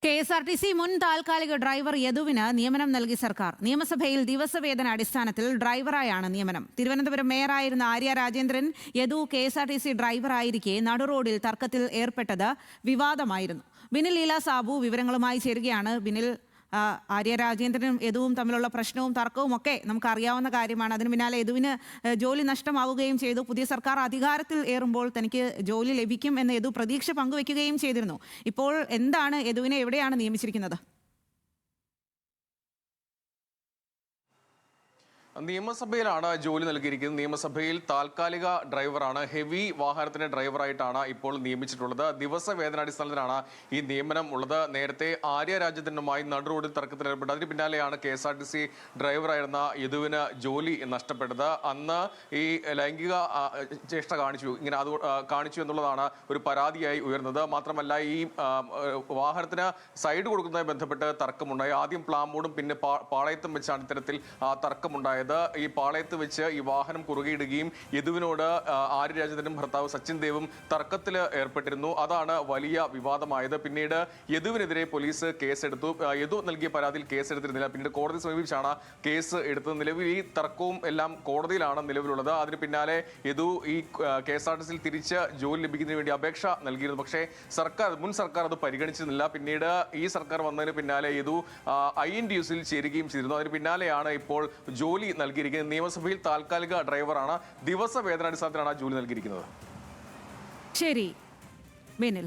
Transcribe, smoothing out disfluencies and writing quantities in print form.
KSRTC മുൻ താൽക്കാലിക driver യദുവിന് നിയമനം നൽകി സർക്കാർ. നിയമസഭയിൽ ദിവസവേതന അടിസ്ഥാനത്തിൽ ഡ്രൈവറായാണ് നിയമനം. തിരുവനന്തപുരം മേയറായിരുന്ന ആര്യ രാജേന്ദ്രൻ യദു KSRTC ഡ്രൈവറായിരിക്കെ നടുറോഡിൽ തർക്കത്തിൽ ഏർപ്പെട്ടത് വിവാദമായിരുന്നു. ബിനിൽ ലീല സാബു വിവരങ്ങളുമായി ചേരുകയാണ്. ബിനിൽ, ആര്യ രാജേന്ദ്രനും യദുവും തമ്മിലുള്ള പ്രശ്നവും തർക്കവും ഒക്കെ നമുക്കറിയാവുന്ന കാര്യമാണ്. അതിന് പിന്നാലെ യദുവിന് ജോലി നഷ്ടമാവുകയും ചെയ്തു. പുതിയ സർക്കാർ അധികാരത്തിൽ ഏറുമ്പോൾ തനിക്ക് ജോലി ലഭിക്കും എന്ന് യദു പ്രതീക്ഷ പങ്കുവെക്കുകയും ചെയ്തിരുന്നു. ഇപ്പോൾ എന്താണ് യദുവിനെ എവിടെയാണ് നിയമിച്ചിരിക്കുന്നത്? നിയമസഭയിലാണ് ജോലി നൽകിയിരിക്കുന്നത്. നിയമസഭയിൽ താൽക്കാലിക ഡ്രൈവറാണ്, ഹെവി വാഹനത്തിന്റെ ഡ്രൈവറായിട്ടാണ് ഇപ്പോൾ നിയമിച്ചിട്ടുള്ളത്. ദിവസവേതനാടിസ്ഥാനത്തിലാണ് ഈ നിയമനം ഉള്ളത്. നേരത്തെ ആര്യ രാജേന്ദ്രനുമായി നടുറോഡിൽ തർക്കത്തിലേർപ്പെട്ടു. അതിന് പിന്നാലെയാണ് KSRTC ഡ്രൈവറായിരുന്ന യദുവിന് ജോലി നഷ്ടപ്പെട്ടത്. അന്ന് ഈ ലൈംഗിക ചേഷ്ട കാണിച്ചു എന്നുള്ളതാണ് ഒരു പരാതിയായി ഉയർന്നത്. മാത്രമല്ല, ഈ വാഹനത്തിന് സൈഡ് കൊടുക്കുന്നതുമായി ബന്ധപ്പെട്ട് തർക്കമുണ്ടായി. ആദ്യം പ്ലാമൂടും പിന്നെ പാളയത്തും വെച്ചാണ് ഇത്തരത്തിൽ തർക്കമുണ്ടായത്. ഈ പാളയത്ത് വെച്ച് ഈ വാഹനം കുറുകയിടുകയും യദുവിനോട് ആര്യ രാജേന്ദ്രനും ഭർത്താവ് സച്ചിൻ ദേവും തർക്കത്തിൽ ഏർപ്പെട്ടിരുന്നു. അതാണ് വലിയ വിവാദമായത്. പിന്നീട് യദുവിനെതിരെ പോലീസ് കേസെടുത്തു. യദു നൽകിയ പരാതിയിൽ കേസെടുത്തിരുന്നില്ല. പിന്നീട് കോടതി സമീപിച്ചാണ് കേസ് എടുത്തത്. നിലവിൽ ഈ തർക്കവും എല്ലാം കോടതിയിലാണ് നിലവിലുള്ളത്. അതിന് പിന്നാലെ യദു ഈ KSRTCയിൽ തിരിച്ച് ജോലി ലഭിക്കുന്നതിന് വേണ്ടി അപേക്ഷ നൽകിയിരുന്നു. പക്ഷേ മുൻ സർക്കാർ അത് പരിഗണിച്ചിരുന്നില്ല. പിന്നീട് ഈ സർക്കാർ വന്നതിന് പിന്നാലെ യദു INTUSൽ ചേരുകയും ചെയ്തിരുന്നു. അതിന് പിന്നാലെയാണ് ഇപ്പോൾ ജോലി നൽകിയിരിക്കുന്നത്. നിയമസഭയിൽ താൽക്കാലിക ഡ്രൈവറാണ്. ദിവസവേതനാടിസ്ഥാനത്തിലാണ് ജോലി നൽകിയിരിക്കുന്നത്. ശരി ബിനിൽ.